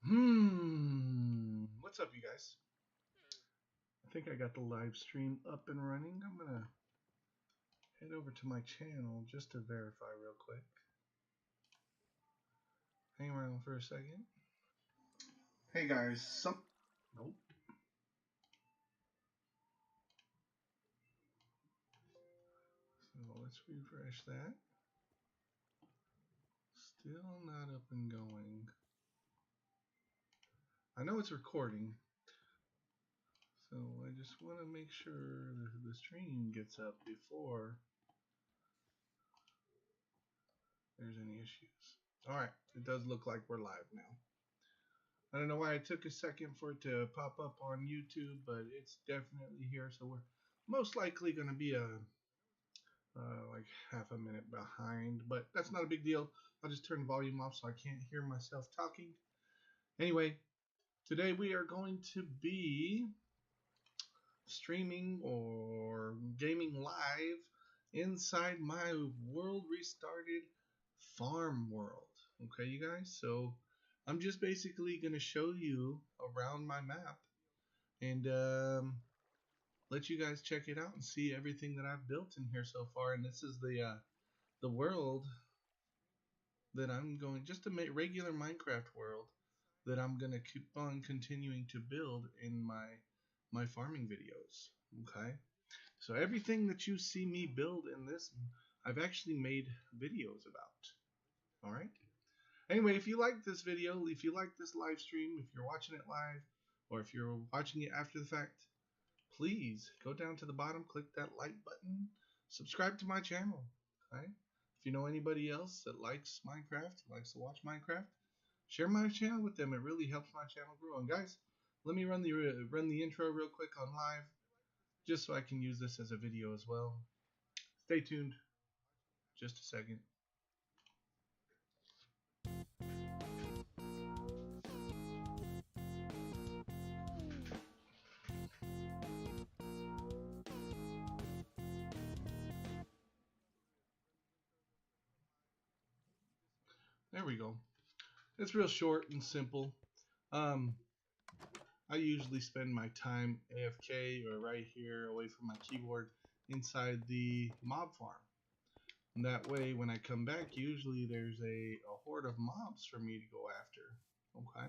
What's up, you guys? I think I got the live stream up and running. I'm gonna head over to my channel just to verify real quick. Hang around for a second. Hey guys, nope. So let's refresh that. Still not up and going. I know it's recording, so I just want to make sure the stream gets up before there's any issues. Alright, it does look like we're live now. I don't know why it took a second for it to pop up on YouTube, but it's definitely here. So we're most likely going to be like half a minute behind, but that's not a big deal. I'll just turn the volume off so I can't hear myself talking. Anyway, today we are going to be streaming or gaming live inside my world restarted farm world. Okay, you guys? So I'm just basically going to show you around my map and let you guys check it out and see everything that I've built in here so far. And this is the world that I'm going, just a regular Minecraft world that I'm gonna keep on continuing to build in my farming videos. Okay, so everything that you see me build in this, I've actually made videos about. All right. Anyway, if you like this video, if you like this live stream, if you're watching it live, or if you're watching it after the fact, please go down to the bottom, click that like button, subscribe to my channel. Okay? If you know anybody else that likes Minecraft, likes to watch Minecraft, share my channel with them. It really helps my channel grow. And guys, let me run the intro real quick on live, just so I can use this as a video as well. Stay tuned. Just a second. There we go. It's real short and simple. I usually spend my time AFK or right here away from my keyboard inside the mob farm. And that way, when I come back, usually there's a horde of mobs for me to go after. Okay?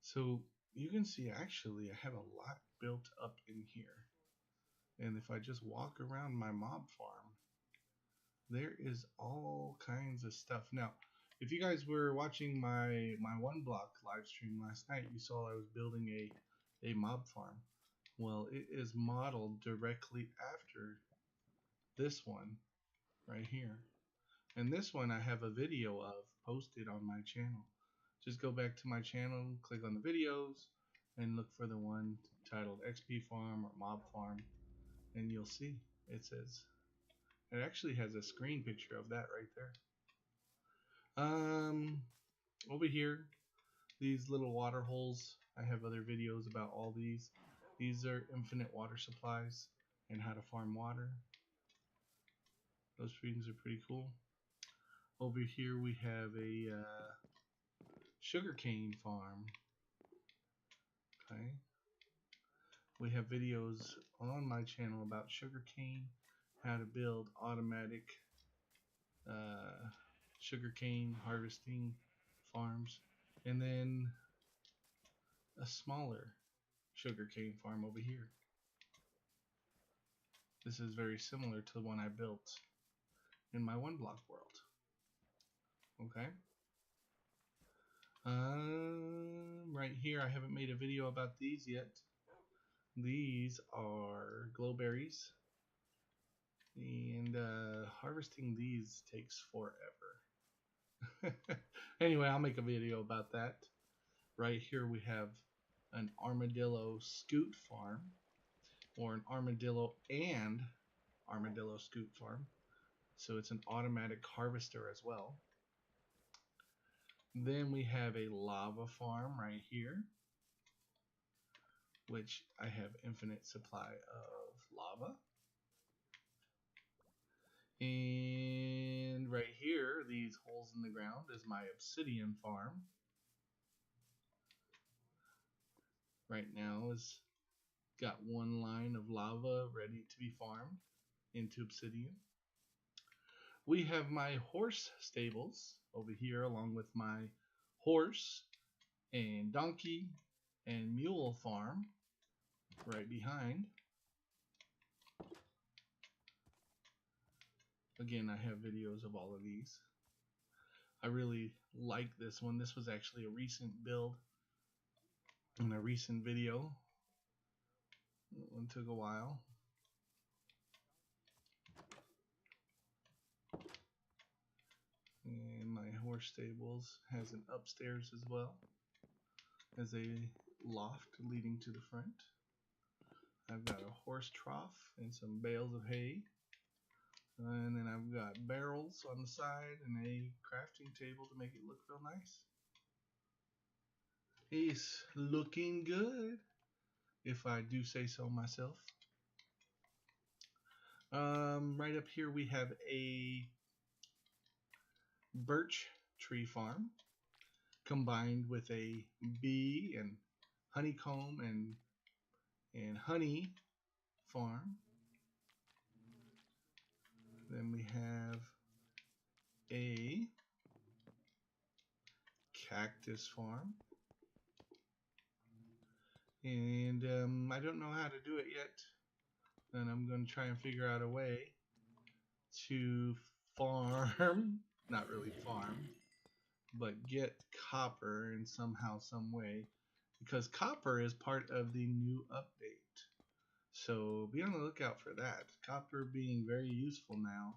So you can see actually I have a lot built up in here. And if I just walk around my mob farm, there is all kinds of stuff. Now, if you guys were watching my one block live stream last night, you saw I was building a mob farm. Well, it is modeled directly after this one right here. And this one I have a video of posted on my channel. Just go back to my channel, click on the videos, and look for the one titled XP Farm or Mob Farm, and you'll see it says, it actually has a screen picture of that right there. Over here, these little water holes, I have other videos about all these. These are infinite water supplies and how to farm water. Those things are pretty cool. Over here we have a sugarcane farm. Okay. We have videos on my channel about sugarcane, how to build automatic sugarcane harvesting farms, and then a smaller sugarcane farm over here. This is very similar to the one I built in my one block world. Okay. Right here, I haven't made a video about these yet. These are glowberries, and harvesting these takes forever. Anyway, I'll make a video about that. Right here we have an armadillo scoot farm, or an armadillo and armadillo scoot farm. So it's an automatic harvester as well. Then we have a lava farm right here, which I have infinite supply of lava. And right here, these holes in the ground, is my obsidian farm. right now is got one line of lava ready to be farmed into obsidian. We have my horse stables over here, along with my horse and donkey and mule farm right behind. Again, I have videos of all of these. I really like this one. This was actually a recent build in a recent video. That one took a while. And my horse stables has an upstairs as well as a loft leading to the front. I've got a horse trough and some bales of hay. And then I've got barrels on the side and a crafting table to make it look real nice. It's looking good, if I do say so myself. Right up here we have a birch tree farm combined with a bee and honeycomb and honey farm. Then we have a cactus farm. And I don't know how to do it yet. And I'm going to try and figure out a way to farm, not really farm, but get copper in somehow, some way. Because copper is part of the new update. So be on the lookout for that. Copper being very useful now.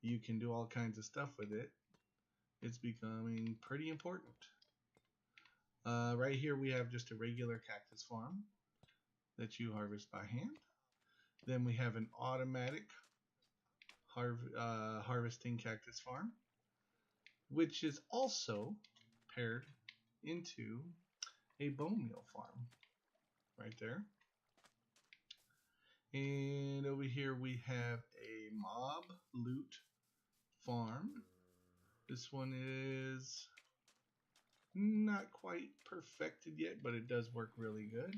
You can do all kinds of stuff with it. It's becoming pretty important. Right here we have just a regular cactus farm that you harvest by hand. Then we have an automatic harvesting cactus farm, which is also paired into a bone meal farm right there. And over here we have a mob loot farm. This one is not quite perfected yet, but it does work really good.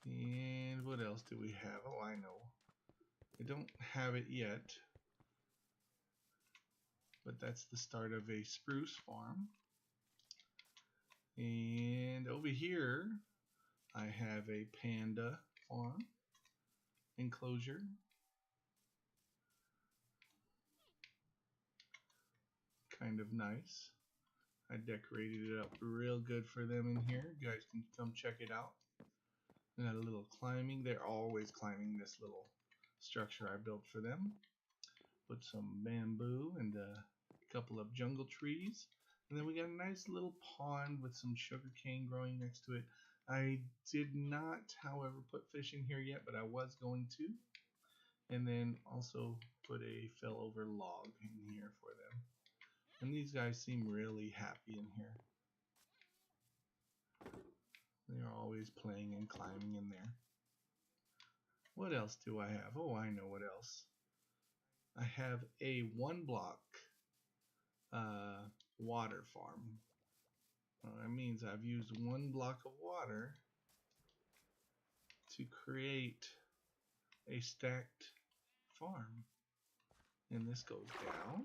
And what else do we have? Oh, I know. I don't have it yet, but that's the start of a spruce farm. And over here I have a panda farm enclosure. Kind of nice. I decorated it up real good for them in here. You guys can come check it out. I got a little climbing. They're always climbing this little structure I built for them. Put some bamboo and a couple of jungle trees. And then we got a nice little pond with some sugar cane growing next to it. I did not, however, put fish in here yet, but I was going to. And then also put a fell over log in here for them. And these guys seem really happy in here. They're always playing and climbing in there. What else do I have? Oh, I know what else. I have a 1-block water farm. That means I've used 1 block of water to create a stacked farm. And this goes down.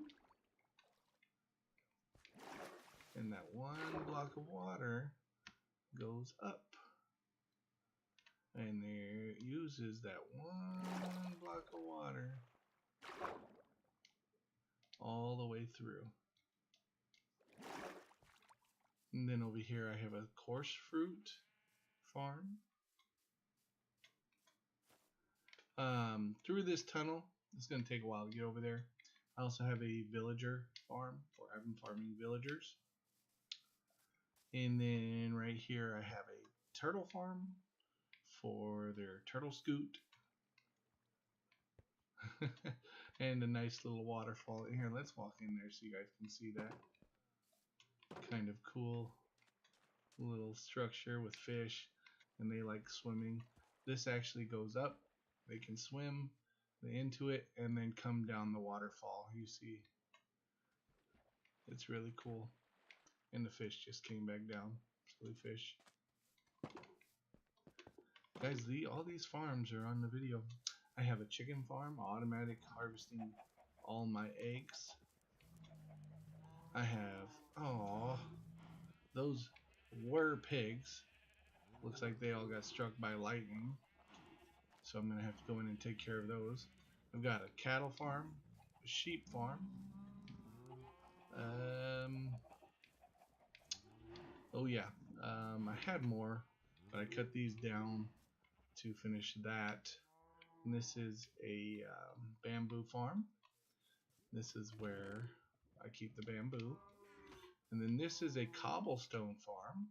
And that 1 block of water goes up. And there it uses that 1 block of water all the way through. And then over here I have a coarse fruit farm. Through this tunnel, it's going to take a while to get over there. I also have a villager farm, or I'm farming villagers. And then right here I have a turtle farm for their turtle scoot. And a nice little waterfall in here. Let's walk in there so you guys can see that. Kind of cool little structure with fish, and they like swimming. This actually goes up. They can swim into it and then come down the waterfall. You see, it's really cool. And the fish just came back down. Silly fish. Guys, all these farms are on the video. I have a chicken farm, automatic harvesting all my eggs. I have, oh, those were pigs. Looks like they all got struck by lightning. So I'm going to have to go in and take care of those. I've got a cattle farm, a sheep farm. Oh yeah, I had more, but I cut these down to finish that. And this is a bamboo farm. This is where I keep the bamboo. And then this is a cobblestone farm,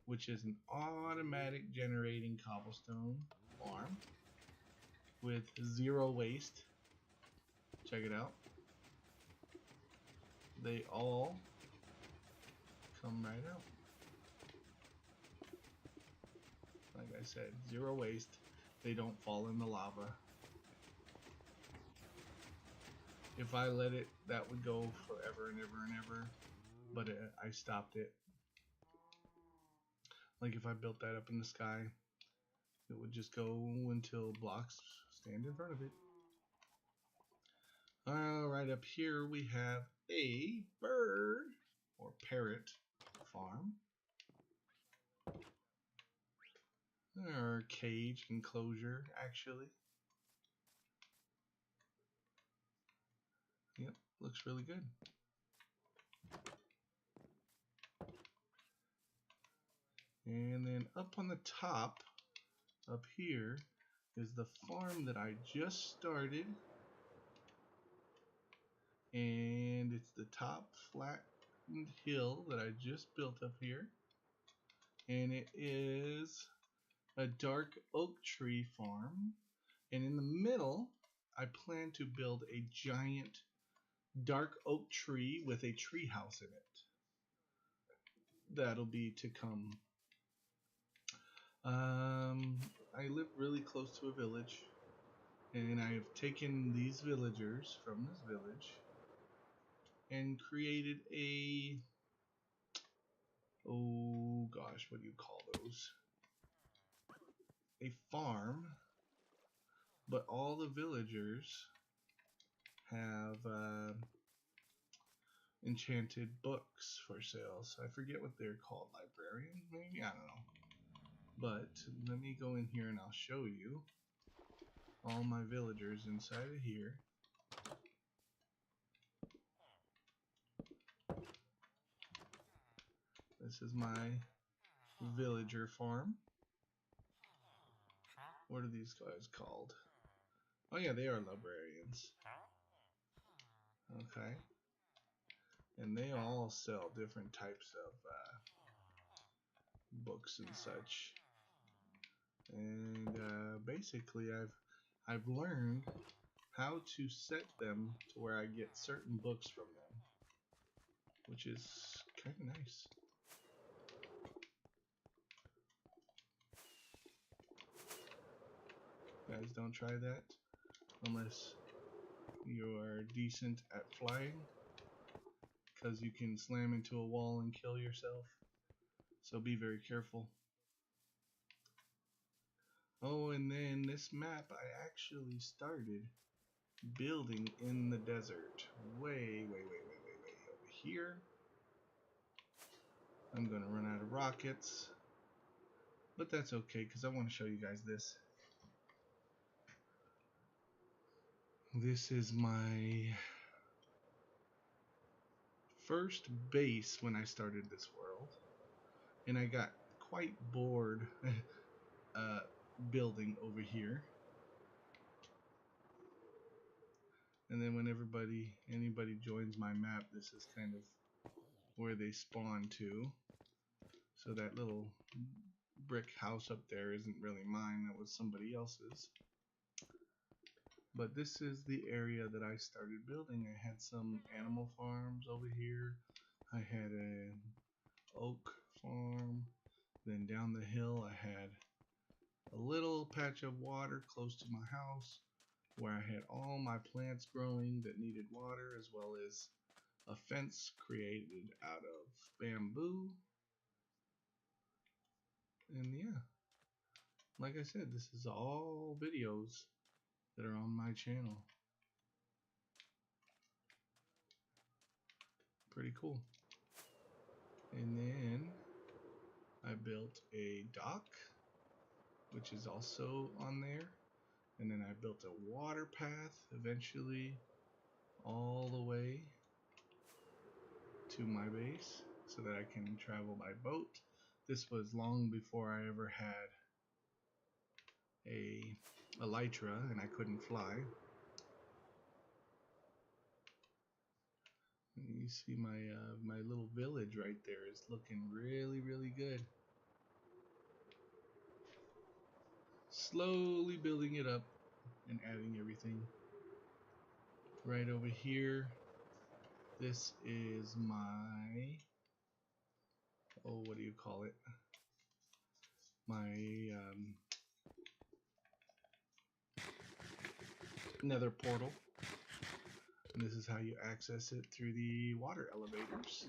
which is an automatic generating cobblestone farm with 0 waste. Check it out. They all come right out. Like I said, 0 waste. They don't fall in the lava. If I let it, that would go forever and ever and ever. But I stopped it. Like if I built that up in the sky, it would just go until blocks stand in front of it. Right up here we have a bird or parrot farm. Or cage enclosure, actually. Yep, looks really good. And then up on the top, up here, is the farm that I just started. And it's the top flattened hill that I just built up here. And it is a dark oak tree farm. And in the middle, I plan to build a giant dark oak tree with a tree house in it. That'll be to come. I live really close to a village, and I've taken these villagers from this village and created a, oh gosh, what do you call those? A farm, but all the villagers have enchanted books for sale. So I forget what they're called, librarians maybe? I don't know. But let me go in here and I'll show you all my villagers inside of here. This is my villager farm. What are these guys called? Oh yeah, they are librarians. Okay. And they all sell different types of books and such. And basically I've learned how to set them to where I get certain books from them, which is kind of nice. Guys, don't try that unless you are decent at flying, because you can slam into a wall and kill yourself. So be very careful. Oh, and then this map I actually started building in the desert. Way over here. I'm gonna run out of rockets, but that's okay because I want to show you guys this. This is my first base when I started this world, and I got quite bored building over here. And then when anybody joins my map, this is kind of where they spawn to. So that little brick house up there isn't really mine, that was somebody else's. But this is the area that I started building. I had some animal farms over here. I had an oak farm. Then down the hill I had a little patch of water close to my house where I had all my plants growing that needed water, as well as a fence created out of bamboo. And yeah, like I said, this is all videos that are on my channel. Pretty cool. And then I built a dock, which is also on there. And then I built a water path eventually all the way to my base so that I can travel by boat. This was long before I ever had a elytra and I couldn't fly. And you see my little village right there is looking really good. Slowly building it up and adding everything. Right over here, this is my, oh, what do you call it? My nether portal. And this is how you access it through the water elevators.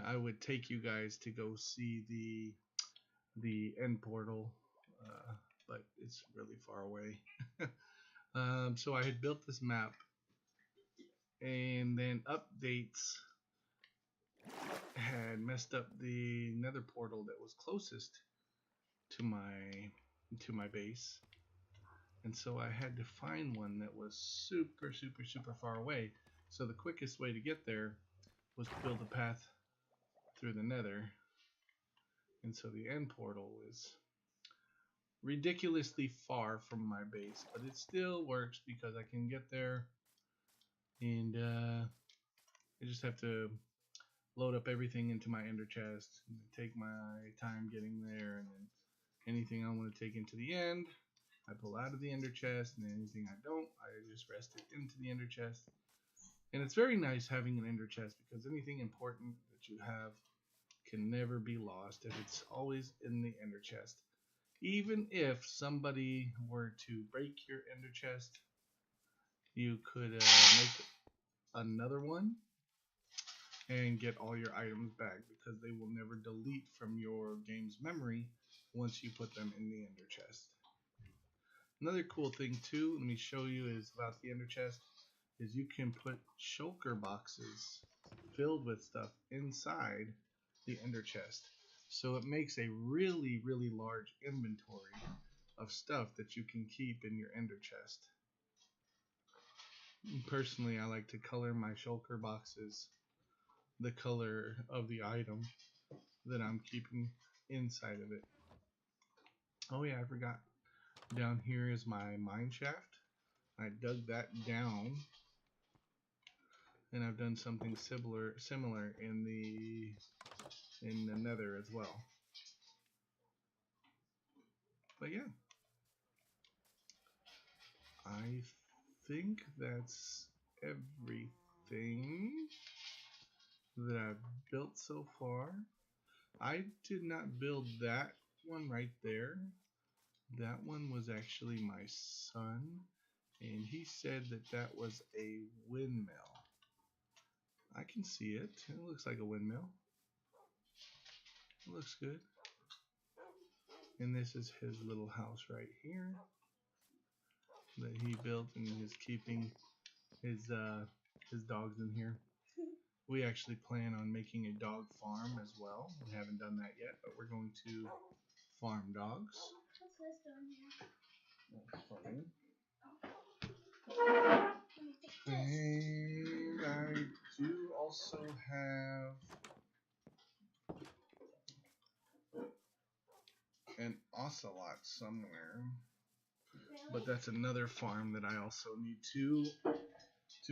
I would take you guys to go see the end portal, but it's really far away. So I had built this map, and then updates had messed up the nether portal that was closest to my base, and so I had to find one that was super far away. So the quickest way to get there was to build a path through the nether, and so the end portal is ridiculously far from my base, but it still works because I can get there, and I just have to load up everything into my ender chest and take my time getting there, and then anything I want to take into the end I pull out of the ender chest, and anything I don't I just rest it into the ender chest. And it's very nice having an ender chest because anything important that you have can never be lost if it's always in the ender chest. Even if somebody were to break your ender chest, you could make another one and get all your items back because they will never delete from your game's memory once you put them in the ender chest. Another cool thing too, let me show you, is about the ender chest, is you can put shulker boxes filled with stuff inside the ender chest. So it makes a really large inventory of stuff that you can keep in your ender chest. Personally, I like to color my shulker boxes the color of the item that I'm keeping inside of it. Oh yeah, I forgot. Down here is my mine shaft. I dug that down, and I've done something similar in the nether as well. But yeah, I think that's everything that I've built so far. I did not build that one right there. That one was actually my son, and he said that that was a windmill. I can see it. It looks like a windmill. It looks good. And this is his little house right here that he built, and he's keeping his dogs in here. We actually plan on making a dog farm as well. We haven't done that yet, but we're going to farm dogs. What's this doing here? That's funny. Let me take this. And I do also have an ocelot somewhere, but that's another farm that I also need to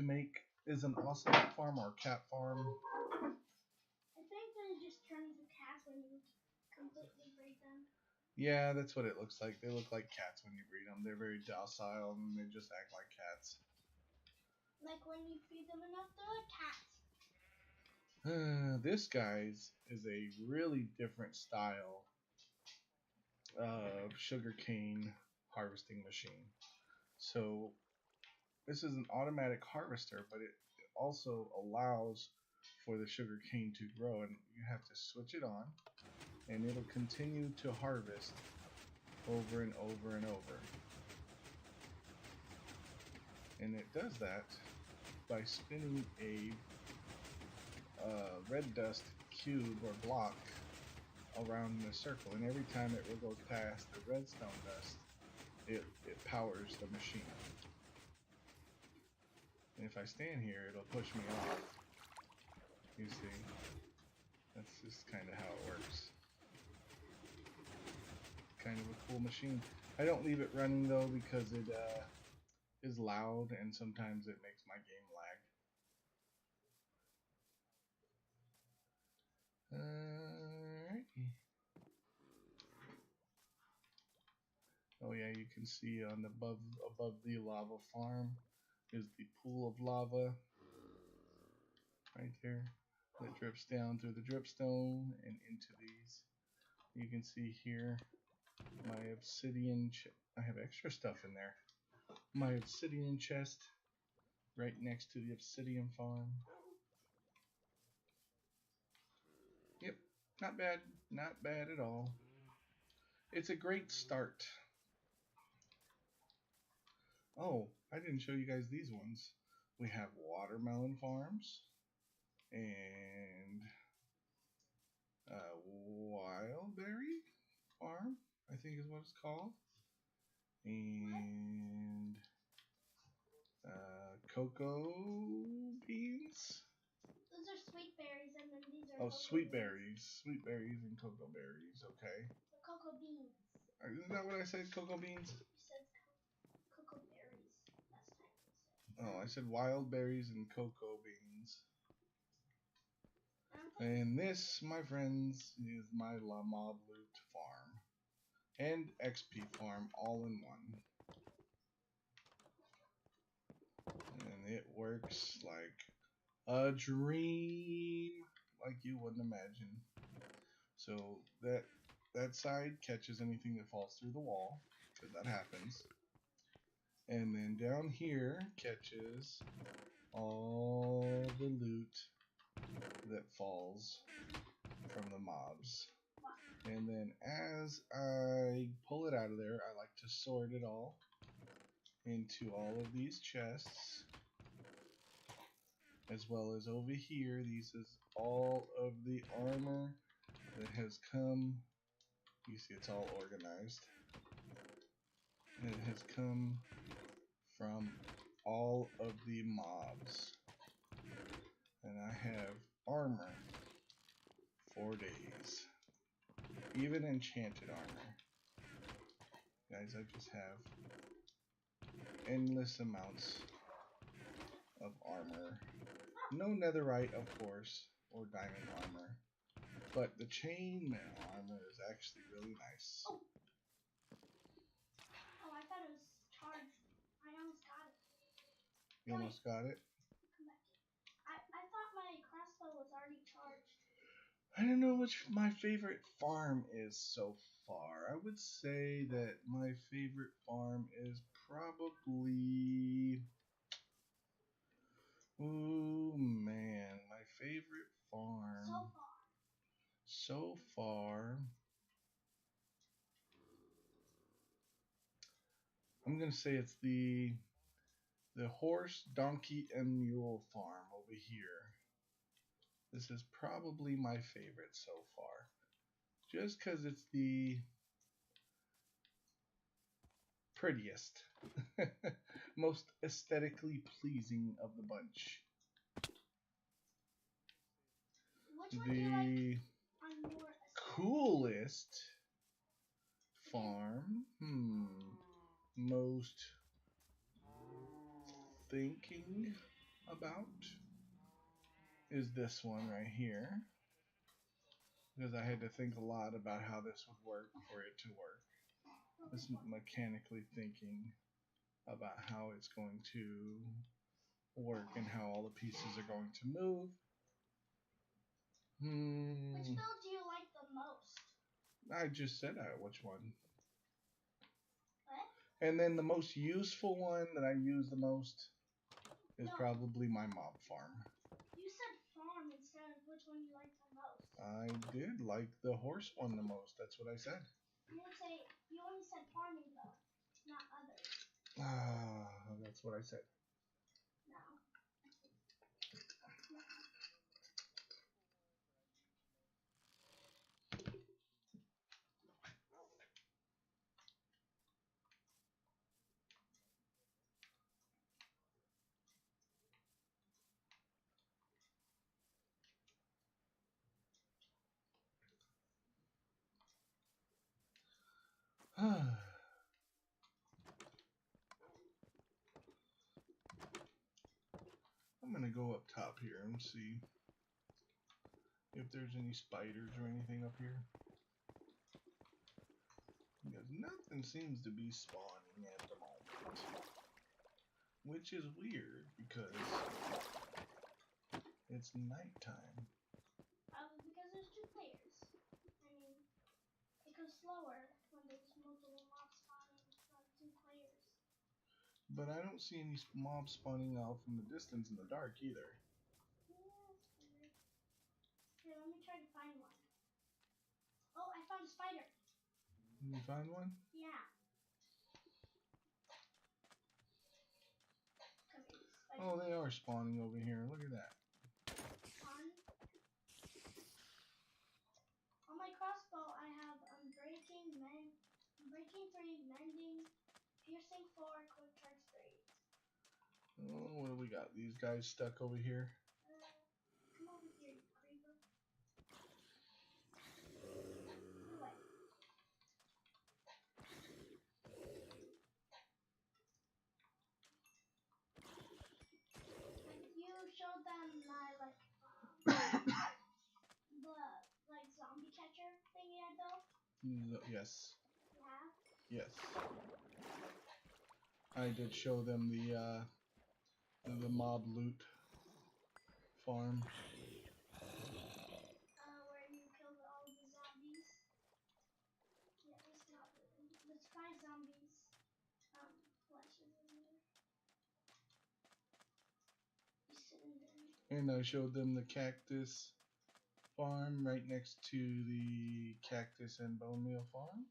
make. Is an ocelot farm or cat farm? I think they just turn into cats when you completely breed them. Yeah, that's what it looks like. They look like cats when you breed them. They're very docile and they just act like cats. Like when you feed them enough, they're like cats. This guy's is a really different style of sugarcane harvesting machine. So this is an automatic harvester, but it also allows for the sugar cane to grow, and you have to switch it on, and it'll continue to harvest over and over and over. And it does that by spinning a red dust cube or block around the circle, and every time it will go past the redstone dust, it powers the machine. And if I stand here, it'll push me off. You see, that's just kind of how it works. Kind of a cool machine. I don't leave it running though because it is loud and sometimes it makes my game lag. Alright. Oh yeah, you can see on above the lava farm is the pool of lava right there that drips down through the dripstone and into these. You can see here my obsidian. I have extra stuff in there. My obsidian chest right next to the obsidian farm. Yep, not bad, not bad at all. It's a great start. Oh, I didn't show you guys these ones. We have watermelon farms and wildberry farm, I think is what it's called, and cocoa beans. Those are sweet berries, and then these are. Oh, sweet berries, and cocoa berries. Okay. The cocoa beans. Isn't that what I said? Cocoa beans. You said cocoa berries last time. Oh, I said wild berries and cocoa beans. And this, my friends, is my La Mob Loot farm and XP farm all in one. And it works like a dream, like you wouldn't imagine. So that side catches anything that falls through the wall, because that happens. And then down here catches all the loot that falls from the mobs. And then as I pull it out of there, I like to sort it all into all of these chests, as well as over here. These is all of the armor that has come. You see it's all organized. And it has come from all of the mobs. And I have armor for days. Even enchanted armor. Guys, I just have endless amounts of armor. No netherite, of course, or diamond armor. But the chainmail armor is actually really nice. Oh, I thought it was charged. I almost got it. You almost got it? Come back here. I thought my crossbow was already charged. I don't know which my favorite farm is so far. I would say that my favorite farm is probably... Oh man, my favorite farm so far, I'm gonna say it's the horse, donkey, and mule farm over here. This is probably my favorite so far, just because it's the prettiest, most aesthetically pleasing of the bunch. Which one do you like on more Coolest farm? Most thinking about is this one right here, because I had to think a lot about how this would work for it to work. This mechanically thinking about how it's going to work and how all the pieces are going to move. Which build do you like the most? I just said which one. What? And then the most useful one that I use the most is No, probably my mob farm. you said farm instead of which one you liked the most. I did like the horse one the most. That's what I said. You didn't say, you only said farming though, not others. That's what I said. No. I'm gonna go up top here and see if there's any spiders or anything up here. Because nothing seems to be spawning at the moment. Which is weird because it's nighttime. Probably because there's 2 players. I mean, it goes slower when there's multiple mobs spawning from 2 players. But I don't see any mobs spawning out from the distance in the dark either. Yeah, it's weird. Here, let me try to find one. Oh, I found a spider. You find one? Yeah. Come here, spider. Oh, they are spawning over here. Look at that. Fun. On my crossbow, I have breaking 3, mending, piercing 4, quick charge 3. Oh, what do we got? These guys stuck over here. Come over here, you creeper. Get away. Have you showed them my the zombie catcher thingy I built? Yes. You have? Yes. I did show them the mob loot farm. Where you killed all the zombies. Yeah, that's not really. There's 5 zombies. Flashes in there. Just sitting there. And I showed them the cactus farm right next to the cactus and bone meal farm.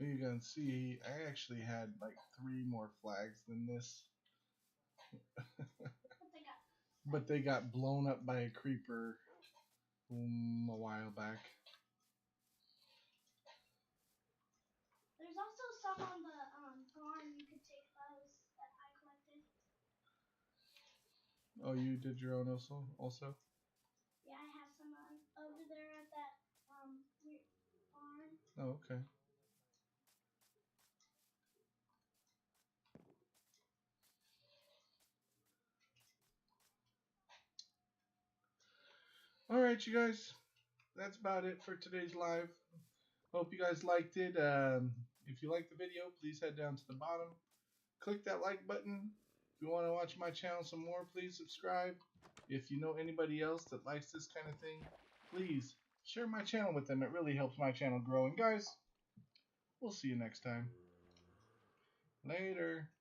You can see I actually had like 3 more flags than this. But they got blown up by a creeper a while back. There's also some on the farm you could take those that I collected. Oh, you did your own also? Yeah, I have some over there at that farm. Oh, okay. All right, you guys. That's about it for today's live. Hope you guys liked it. If you liked the video, please head down to the bottom. Click that like button. If you want to watch my channel some more, please subscribe. If you know anybody else that likes this kind of thing, please share my channel with them. It really helps my channel grow. And guys, we'll see you next time. Later.